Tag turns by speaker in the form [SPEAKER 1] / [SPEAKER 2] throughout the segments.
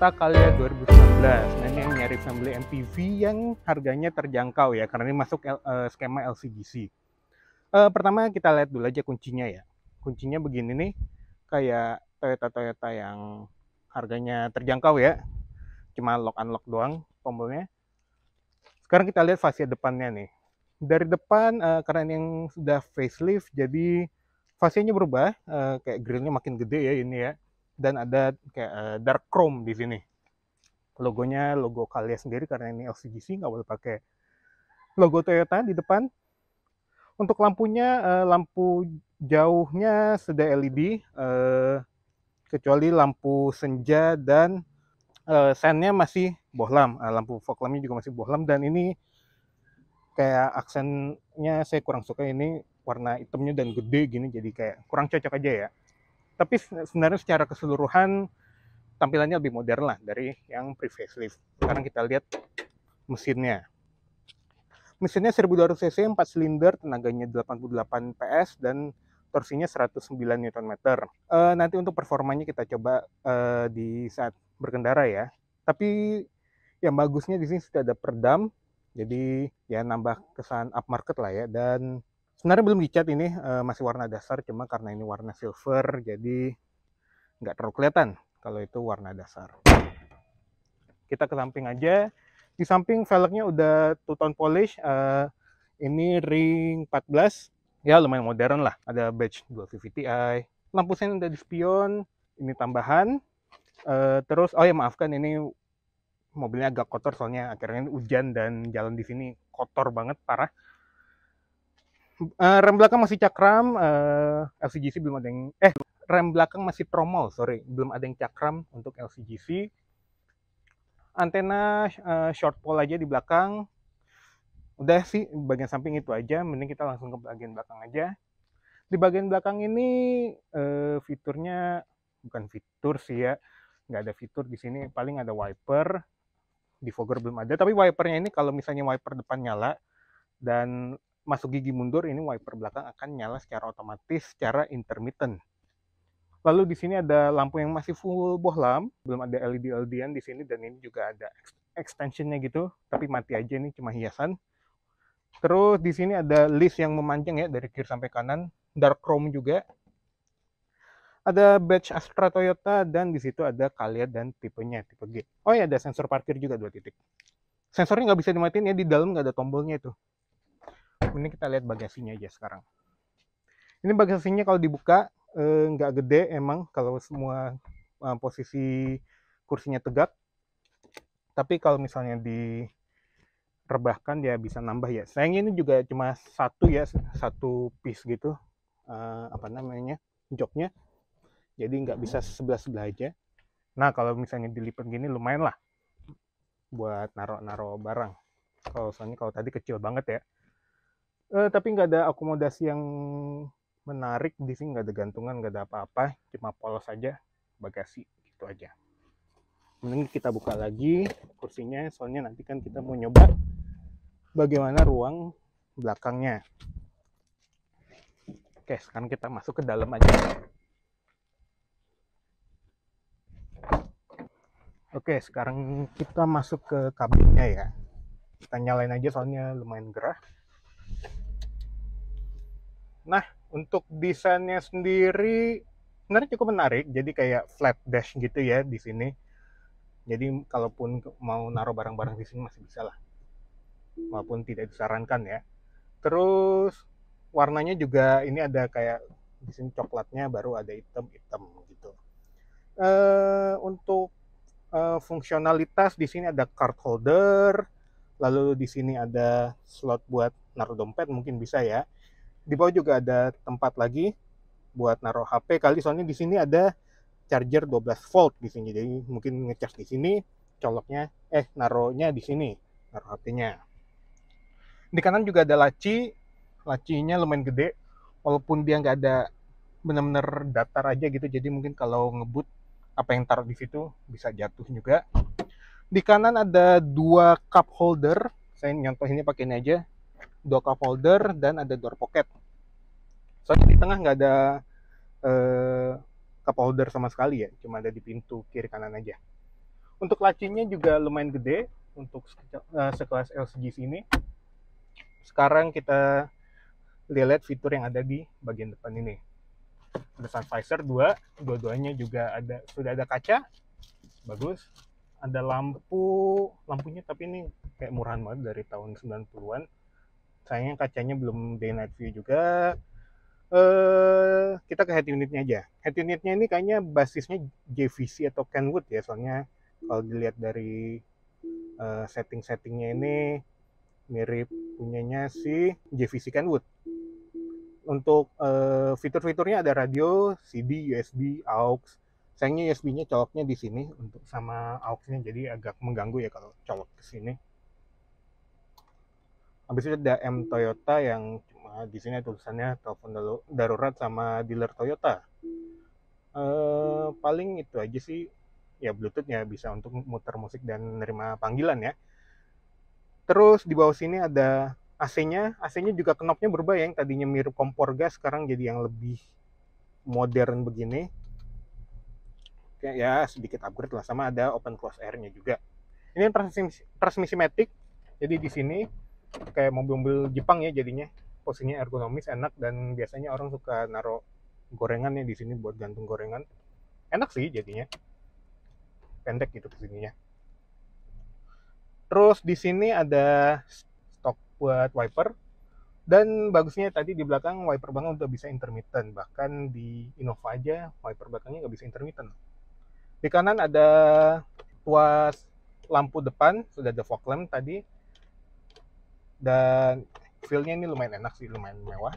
[SPEAKER 1] Toyota Calya 2019. Nah, ini yang nyari family MPV yang harganya terjangkau ya, karena ini masuk skema LCGC. Pertama kita lihat dulu aja kuncinya ya. Kuncinya begini nih, kayak Toyota yang harganya terjangkau ya, cuma lock unlock doang tombolnya. Sekarang kita lihat fascia depannya nih. Dari depan karena ini yang sudah facelift, jadi fascianya berubah, kayak grillnya makin gede ya ini ya, dan ada kayak dark chrome di sini. Logonya logo Calya sendiri, karena ini LCGC nggak boleh pakai logo Toyota di depan. Untuk lampunya, lampu jauhnya sudah LED, kecuali lampu senja dan sennya masih bohlam. Lampu fog lampnya juga masih bohlam, dan ini kayak aksennya saya kurang suka, ini warna hitamnya dan gede gini, jadi kayak kurang cocok aja ya. Tapi sebenarnya secara keseluruhan tampilannya lebih modern lah dari yang pre-facelift. Sekarang kita lihat mesinnya. Mesinnya 1200 cc, 4 silinder, tenaganya 88 PS, dan torsinya 109 Nm. Nanti untuk performanya kita coba di saat berkendara ya. Tapi yang bagusnya di sini sudah ada peredam, jadi ya nambah kesan upmarket lah ya. Dan sebenarnya belum dicat ini, masih warna dasar, cuma karena ini warna silver, jadi nggak terlalu kelihatan kalau itu warna dasar. Kita ke samping aja. Di samping velgnya udah two tone polish. Ini ring 14, ya lumayan modern lah. Ada badge Dual VVT-i. Lampu sen udah di spion, ini tambahan. Terus oh ya maafkan, ini mobilnya agak kotor soalnya akhirnya hujan dan jalan di sini kotor banget, parah. Rem belakang masih cakram, LCGC belum ada yang rem belakang masih tromol, sorry, belum ada yang cakram untuk LCGC. Antena short pole aja di belakang. Udah sih bagian samping itu aja, mending kita langsung ke bagian belakang aja. Di bagian belakang ini fiturnya bukan fitur sih ya, nggak ada fitur di sini, paling ada wiper. Di fogger belum ada, tapi wipernya ini kalau misalnya wiper depan nyala dan masuk gigi mundur, ini wiper belakang akan nyala secara otomatis, secara intermittent. Lalu di sini ada lampu yang masih full bohlam, belum ada LED-LED-an di sini, dan ini juga ada extensionnya gitu, tapi mati aja, ini cuma hiasan. Terus di sini ada list yang memanjang ya dari kiri sampai kanan, dark chrome juga. Ada badge Astra Toyota, dan di situ ada Calya dan tipenya, tipe G. Oh ya, ada sensor parkir juga 2 titik. Sensornya nggak bisa dimatiin ya, di dalam nggak ada tombolnya itu. Ini kita lihat bagasinya aja sekarang. Ini bagasinya kalau dibuka nggak gede emang kalau semua posisi kursinya tegak, tapi kalau misalnya direbahkan dia bisa nambah ya. Sayangnya ini juga cuma satu piece gitu, apa namanya, joknya, jadi nggak bisa sebelah aja. Nah kalau misalnya dilipat gini lumayan lah buat naro barang. Kalau tadi kecil banget ya. Tapi nggak ada akomodasi yang menarik di sini, nggak ada gantungan, nggak ada apa-apa, cuma polos aja bagasi gitu aja. Mending kita buka lagi kursinya, soalnya nanti kan kita mau nyoba bagaimana ruang belakangnya. Oke, sekarang kita masuk ke dalam aja. Oke, sekarang kita masuk ke kabinnya ya. Kita nyalain aja soalnya lumayan gerah. Nah, untuk desainnya sendiri sebenarnya cukup menarik. Jadi kayak flat dash gitu ya di sini. Jadi kalaupun mau naruh barang-barang di sini masih bisa lah, walaupun tidak disarankan ya. Terus warnanya juga ini ada kayak di sini coklatnya, baru ada hitam gitu. Untuk fungsionalitas di sini ada card holder, lalu di sini ada slot buat naruh dompet, mungkin bisa ya. Di bawah juga ada tempat lagi buat naruh HP kali, soalnya di sini ada charger 12 volt di sini. Jadi mungkin ngecas di sini, coloknya naruhnya di sini, naruh HP-nya. Di kanan juga ada lacinya lumayan gede, walaupun dia nggak ada benar-benar datar aja gitu. Jadi mungkin kalau ngebut apa yang taruh di situ bisa jatuh juga. Di kanan ada 2 cup holder. Saya nyontoh ini pakai ini aja. 2 cup holder dan ada door pocket. Soalnya di tengah nggak ada cup holder sama sekali ya, cuma ada di pintu kiri kanan aja. Untuk lacinya juga lumayan gede untuk sekelas LCGC ini. Sekarang kita lihat fitur yang ada di bagian depan ini. Ada sun visor dua-duanya juga sudah ada kaca, bagus. Ada lampunya tapi ini kayak murahan banget dari tahun 90-an. Sayangnya kacanya belum day night view juga. Kita ke head unitnya aja. Head unitnya ini kayaknya basisnya JVC atau Kenwood ya, soalnya kalau dilihat dari setting-settingnya ini mirip punyanya si JVC Kenwood. Untuk fitur-fiturnya ada radio, CD, USB, AUX. Sayangnya USB-nya coloknya di sini untuk sama AUX-nya, jadi agak mengganggu ya kalau colok ke sini. Habis itu ada M Toyota yang cuma di sini tulisannya telepon darurat sama dealer Toyota. Paling itu aja sih. Ya Bluetooth ya, bisa untuk muter musik dan nerima panggilan ya. Terus di bawah sini ada AC-nya. AC-nya juga knopnya berubah ya, yang tadinya mirip kompor gas sekarang jadi yang lebih modern begini. Ya sedikit upgrade lah, sama ada open close air-nya juga. Ini transmisi matic. Jadi di sini kayak mobil-mobil Jepang ya, jadinya posisinya ergonomis, enak, dan biasanya orang suka naruh gorengan ya di sini buat gantung gorengan. Enak sih jadinya. Pendek gitu kesininya. Terus di sini ada stok buat wiper, dan bagusnya tadi di belakang wiper belakang udah bisa intermittent. Bahkan di Innova aja wiper belakangnya nggak bisa intermittent. Di kanan ada tuas lampu depan, sudah ada fog lamp tadi, dan feel-nya ini lumayan enak sih, lumayan mewah.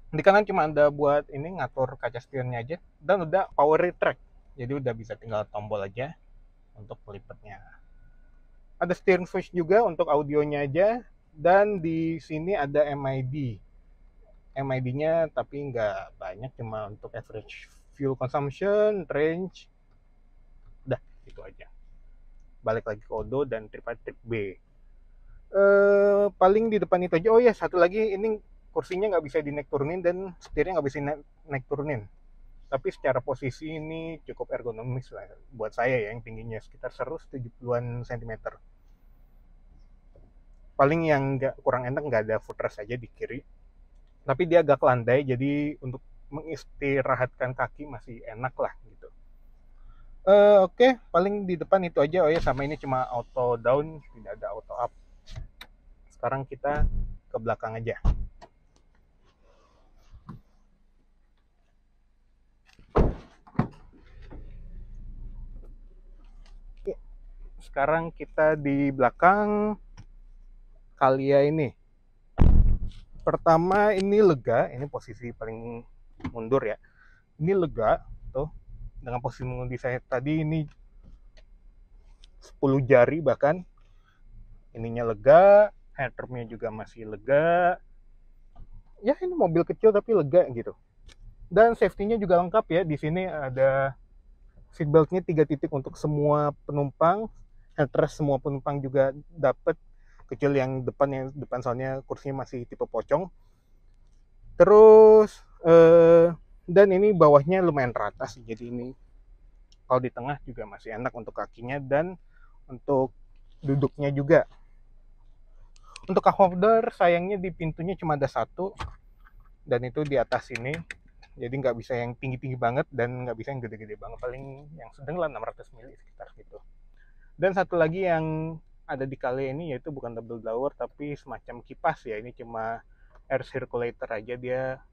[SPEAKER 1] Di kanan cuma ada buat ini ngatur kaca spionnya aja, dan udah power retract, jadi udah bisa tinggal tombol aja untuk pelipatnya. Ada steering switch juga untuk audionya aja, dan di sini ada MID-nya tapi nggak banyak, cuma untuk average fuel consumption, range, udah itu aja. Balik lagi ke Odo dan trip A trip B. Paling di depan itu aja. Oh ya, satu lagi, ini kursinya nggak bisa dinaik turunin dan setirnya nggak bisa naik turunin. Tapi secara posisi ini cukup ergonomis lah buat saya ya, yang tingginya sekitar 170-an cm. Paling yang kurang enak nggak ada footrest aja di kiri. Tapi dia agak landai, jadi untuk mengistirahatkan kaki masih enak lah gitu. Oke, paling di depan itu aja. Oh ya, sama ini cuma auto down, tidak ada auto up. Sekarang kita ke belakang aja. Sekarang kita di belakang Calya ini. Pertama ini lega, ini posisi paling mundur ya. Ini lega tuh, dengan posisi mengundi saya tadi ini 10 jari bahkan. Ininya lega, headroomnya juga masih lega. Ya ini mobil kecil tapi lega gitu. Dan safety-nya juga lengkap ya. Di sini ada seatbelt-nya 3 titik untuk semua penumpang. Headrest semua penumpang juga dapat, kecuali yang depan soalnya kursinya masih tipe pocong. Terus dan ini bawahnya lumayan rata sih, jadi ini kalau di tengah juga masih enak untuk kakinya dan untuk duduknya juga. Untuk cup holder sayangnya di pintunya cuma ada satu, dan itu di atas ini, jadi nggak bisa yang tinggi-tinggi banget dan nggak bisa yang gede-gede banget, paling yang sedang lah 600 mili sekitar gitu. Dan satu lagi yang ada di Calya ini yaitu bukan double blower tapi semacam kipas ya, ini cuma air circulator aja, dia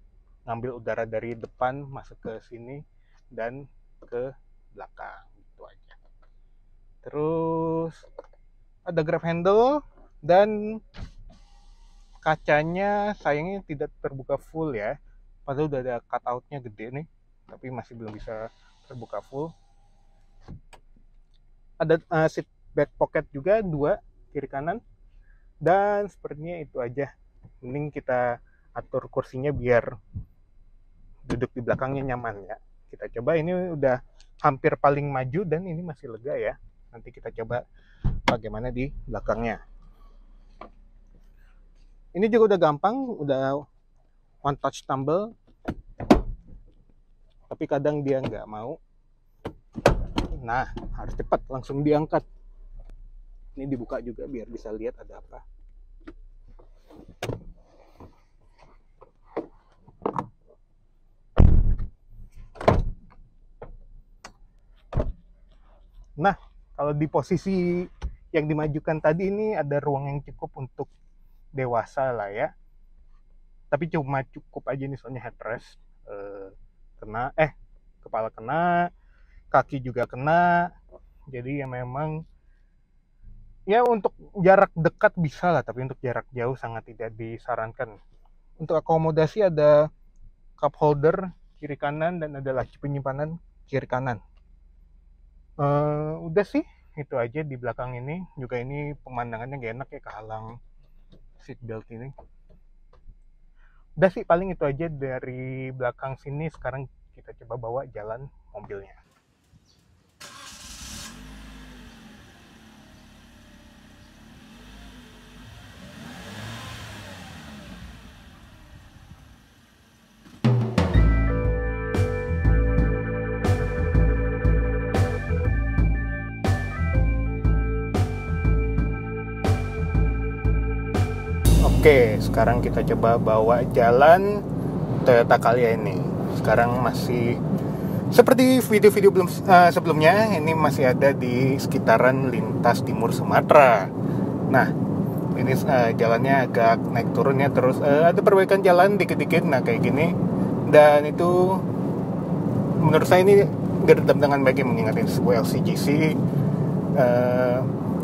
[SPEAKER 1] ngambil udara dari depan masuk ke sini dan ke belakang gitu aja. Terus ada grab handle dan kacanya sayangnya tidak terbuka full ya, padahal udah ada cutout-nya gede nih, tapi masih belum bisa terbuka full. Ada seat back pocket juga 2 kiri kanan, dan sepertinya itu aja. Mending kita atur kursinya biar duduk di belakangnya nyaman ya. Kita coba, ini udah hampir paling maju dan ini masih lega ya. Nanti kita coba bagaimana di belakangnya. Ini juga udah gampang, udah one touch tumble, tapi kadang dia nggak mau. Nah, harus cepat, langsung diangkat. Ini dibuka juga biar bisa lihat ada apa. Nah, kalau di posisi yang dimajukan tadi ini ada ruang yang cukup untuk dewasa lah ya. Tapi cuma cukup aja nih soalnya headrest. Kepala kena, kaki juga kena. Jadi ya memang ya untuk jarak dekat bisa lah, tapi untuk jarak jauh sangat tidak disarankan. Untuk akomodasi ada cup holder kiri kanan dan ada laci penyimpanan kiri kanan. Udah sih itu aja di belakang ini. Juga ini pemandangannya gak enak ya, kehalang seatbelt ini. Udah sih paling itu aja dari belakang sini. Sekarang kita coba bawa jalan mobilnya. Oke, sekarang kita coba bawa jalan Toyota Calya ini. Sekarang masih seperti video-video sebelumnya, ini masih ada di sekitaran lintas timur Sumatera. Nah, ini jalannya agak naik turun ya, terus ada perbaikan jalan dikit-dikit, nah kayak gini. Dan itu menurut saya ini diredam dengan baik, mengingat ini sebuah LCGC.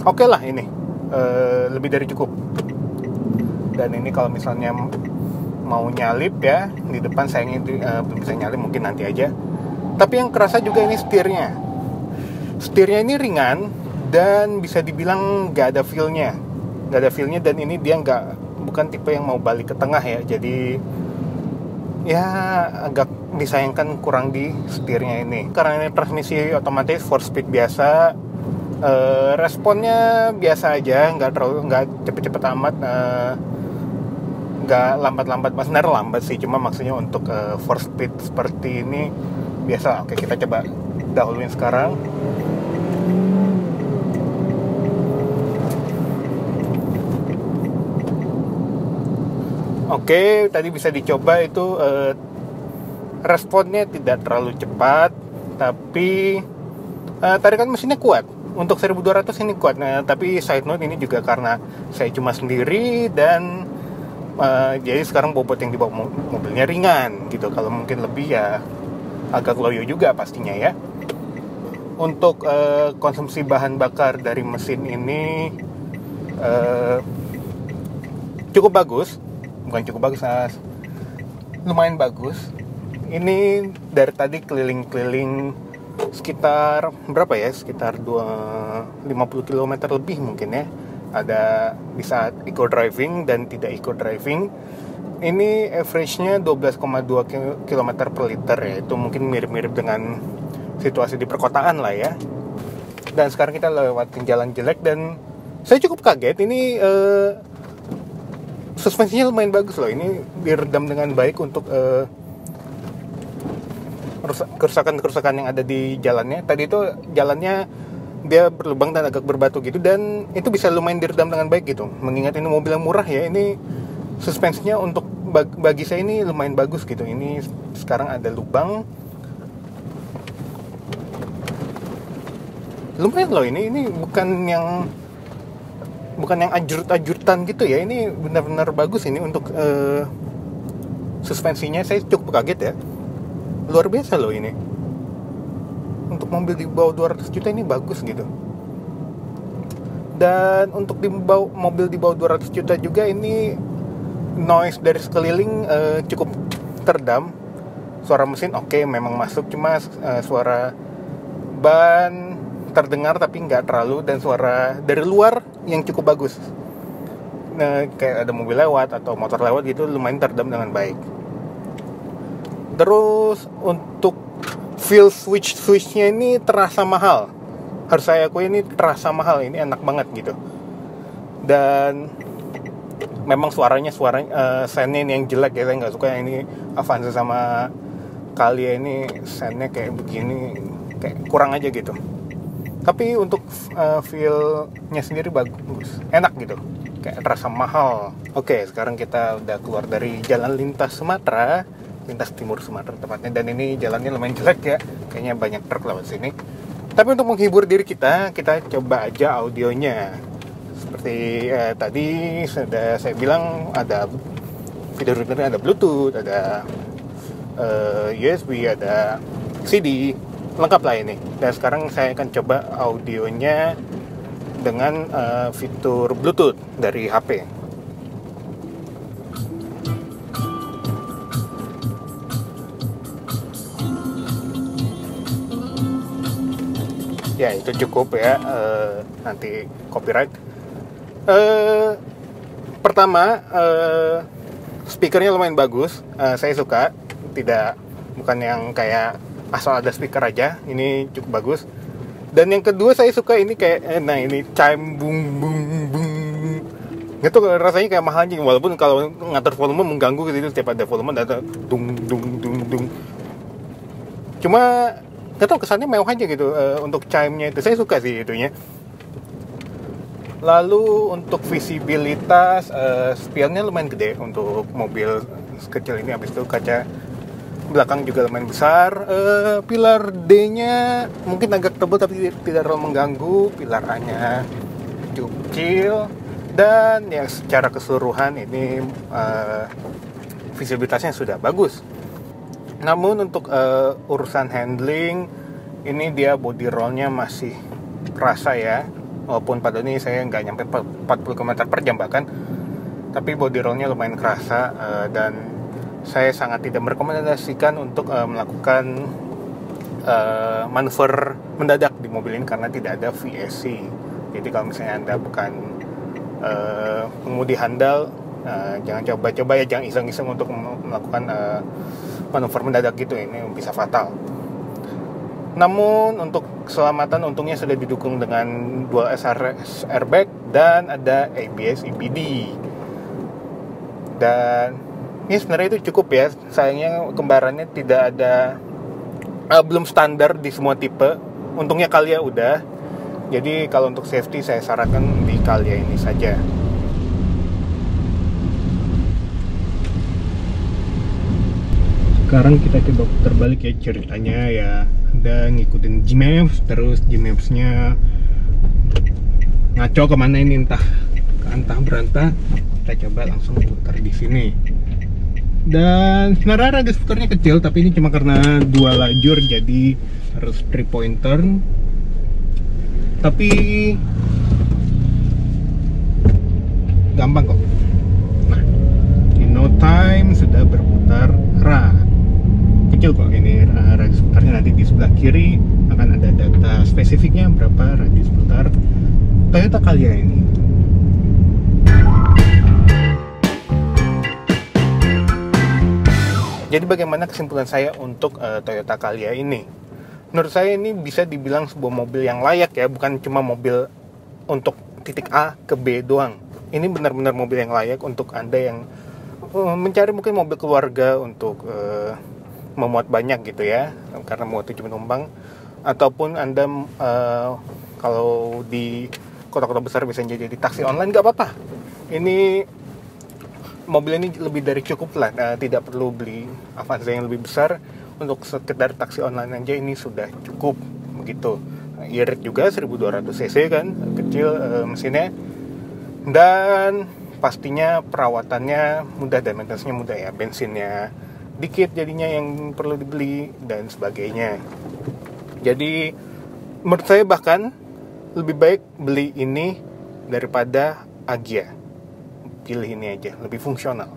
[SPEAKER 1] Oke lah ini, lebih dari cukup. Dan ini kalau misalnya mau nyalip ya, di depan sayangnya belum bisa nyalip, mungkin nanti aja. Tapi yang kerasa juga ini setirnya. Setirnya ini ringan dan bisa dibilang gak ada feel-nya. Dan ini dia bukan tipe yang mau balik ke tengah ya. Jadi ya agak disayangkan kurang di setirnya ini. Karena ini transmisi otomatis 4-speed biasa, responnya biasa aja, nggak cepet-cepet amat. Nggak lambat-lambat, sebenarnya lambat sih, cuma maksudnya untuk 4-speed seperti ini biasa. Oke, kita coba dahuluin sekarang. Oke, tadi bisa dicoba itu, responnya tidak terlalu cepat, tapi tarikan mesinnya kuat. Untuk 1200 ini kuat. Nah, tapi side note, ini juga karena saya cuma sendiri dan jadi sekarang bobot yang dibawa mobilnya ringan gitu. Kalau mungkin lebih ya agak loyo juga pastinya ya. Untuk konsumsi bahan bakar dari mesin ini cukup bagus. Bukan cukup bagus, lumayan bagus. Ini dari tadi keliling-keliling sekitar berapa ya? Sekitar 50 km lebih mungkin ya. Ada di saat eco driving dan tidak eco driving. Ini average-nya 12,2 km per liter ya. Itu mungkin mirip-mirip dengan situasi di perkotaan lah ya. Dan sekarang kita lewatin jalan jelek dan saya cukup kaget. Ini suspensinya lumayan bagus loh. Ini diredam dengan baik untuk kerusakan-kerusakan yang ada di jalannya. Tadi itu jalannya dia berlubang dan agak berbatu gitu, dan itu bisa lumayan diredam dengan baik gitu. Mengingat ini mobil yang murah ya, ini suspensinya untuk bagi saya ini lumayan bagus gitu. Ini sekarang ada lubang, lumayan loh. Ini bukan yang ajur-ajuran gitu ya. Ini benar-benar bagus ini untuk suspensinya. Saya cukup kaget ya, luar biasa loh ini. Untuk mobil di bawah 200 juta ini bagus gitu. Dan untuk mobil di bawah 200 juta juga ini noise dari sekeliling cukup teredam. Suara mesin oke, memang masuk, cuma suara ban terdengar tapi nggak terlalu, dan suara dari luar yang cukup bagus. Nah, kayak ada mobil lewat atau motor lewat gitu, lumayan teredam dengan baik. Terus untuk feel switch-nya ini terasa mahal. Harus saya akui ini terasa mahal. Ini enak banget gitu. Dan memang suaranya soundnya ini yang jelek ya. Saya nggak suka yang ini. Avanza sama Calya ini soundnya kayak begini, kayak kurang aja gitu. Tapi untuk feel-nya sendiri bagus, enak gitu, kayak terasa mahal. Oke, sekarang kita udah keluar dari jalan lintas Sumatera, lintas timur Sumatera tepatnya, dan ini jalannya lumayan jelek ya, kayaknya banyak truk lewat sini. Tapi untuk menghibur diri kita coba aja audionya. Seperti tadi sudah saya bilang, ada fitur-fiturnya, ada Bluetooth, ada USB, ada CD, lengkap lah ini. Dan sekarang saya akan coba audionya dengan fitur Bluetooth dari HP. Ya itu cukup ya, nanti copyright. Pertama, speakernya lumayan bagus, saya suka. Bukan yang kayak asal ada speaker aja, ini cukup bagus. Dan yang kedua saya suka ini kayak, nah ini chime bung bung bung, itu rasanya kayak mahal aja. Walaupun kalau ngatur volume mengganggu gitu, setiap ada volume ada dung dung dung dung. Cuma nggak tahu, kesannya mewah aja gitu. Untuk chime-nya itu saya suka sih itunya. Lalu untuk visibilitas, spionnya lumayan gede untuk mobil kecil ini. Habis itu kaca belakang juga lumayan besar. Pilar D-nya mungkin agak tebal tapi tidak terlalu mengganggu. Pilar A-nya cukup kecil. Dan yang secara keseluruhan ini visibilitasnya sudah bagus. Namun untuk urusan handling, ini dia body roll-nya masih kerasa ya. Walaupun pada ini saya nggak nyampe 40 km per jam bahkan, tapi body roll-nya lumayan kerasa. Dan saya sangat tidak merekomendasikan untuk melakukan manuver mendadak di mobil ini karena tidak ada VSC. Jadi kalau misalnya Anda bukan pengemudi handal, jangan coba-coba ya, jangan iseng-iseng untuk melakukan manuver mendadak gitu, ini bisa fatal. Namun untuk keselamatan untungnya sudah didukung dengan dual SRS airbag dan ada ABS EBD. Dan ini sebenarnya itu cukup ya. Sayangnya kembarannya tidak ada, belum standar di semua tipe. Untungnya Calya udah. Jadi kalau untuk safety saya sarankan di Calya ini saja. Sekarang kita coba terbalik ya ceritanya ya. Anda ngikutin Gmaps, terus Gmaps-nya ngaco kemana ini, entah berantah. Kita coba langsung putar di sini. Dan sebenarnya radius putarnya kecil, tapi ini cuma karena 2 lajur jadi harus 3 point turn. Tapi gampang kok. Nah, in no time sudah berputar arah. Kecil kok ini radius putarnya. Nanti di sebelah kiri akan ada data spesifiknya berapa radius putar Toyota Calya ini. Jadi bagaimana kesimpulan saya untuk Toyota Calya ini? Menurut saya ini bisa dibilang sebuah mobil yang layak ya, bukan cuma mobil untuk titik A ke B doang. Ini benar-benar mobil yang layak untuk Anda yang mencari mungkin mobil keluarga untuk memuat banyak gitu ya, karena muat 7 penumpang. Ataupun Anda kalau di kota-kota besar bisa jadi taksi online, nggak apa-apa. Ini mobil ini lebih dari cukup lah, tidak perlu beli Avanza yang lebih besar. Untuk sekedar taksi online aja ini sudah cukup begitu. Irit juga 1200 cc kan, kecil mesinnya. Dan pastinya perawatannya mudah dan maintenance-nya mudah ya. Bensinnya dikit jadinya yang perlu dibeli dan sebagainya. Jadi menurut saya bahkan lebih baik beli ini daripada Agya. Pilih ini aja, lebih fungsional.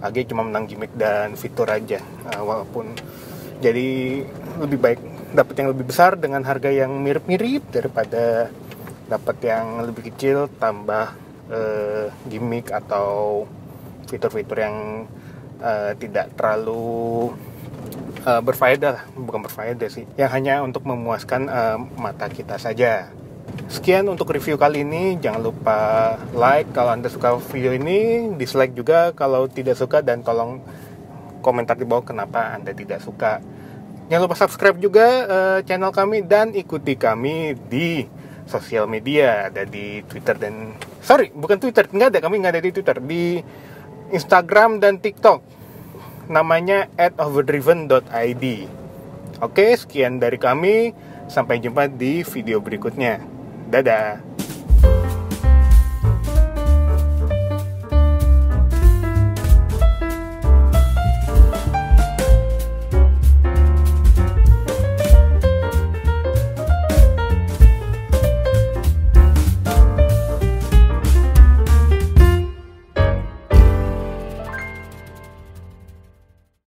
[SPEAKER 1] Agya cuma menang gimmick dan fitur aja, walaupun jadi lebih baik dapat yang lebih besar dengan harga yang mirip-mirip daripada dapat yang lebih kecil tambah gimmick atau fitur-fitur yang tidak terlalu berfaedah, bukan berfaedah sih, yang hanya untuk memuaskan mata kita saja. Sekian untuk review kali ini. Jangan lupa like kalau Anda suka video ini, dislike juga kalau tidak suka, dan tolong komentar di bawah kenapa Anda tidak suka. Jangan lupa subscribe juga channel kami dan ikuti kami di sosial media. Ada di Twitter dan... Sorry, bukan Twitter. Kami nggak ada di Twitter. Di Instagram dan TikTok. Namanya @overdriven.id. Oke, sekian dari kami. Sampai jumpa di video berikutnya. Dadah.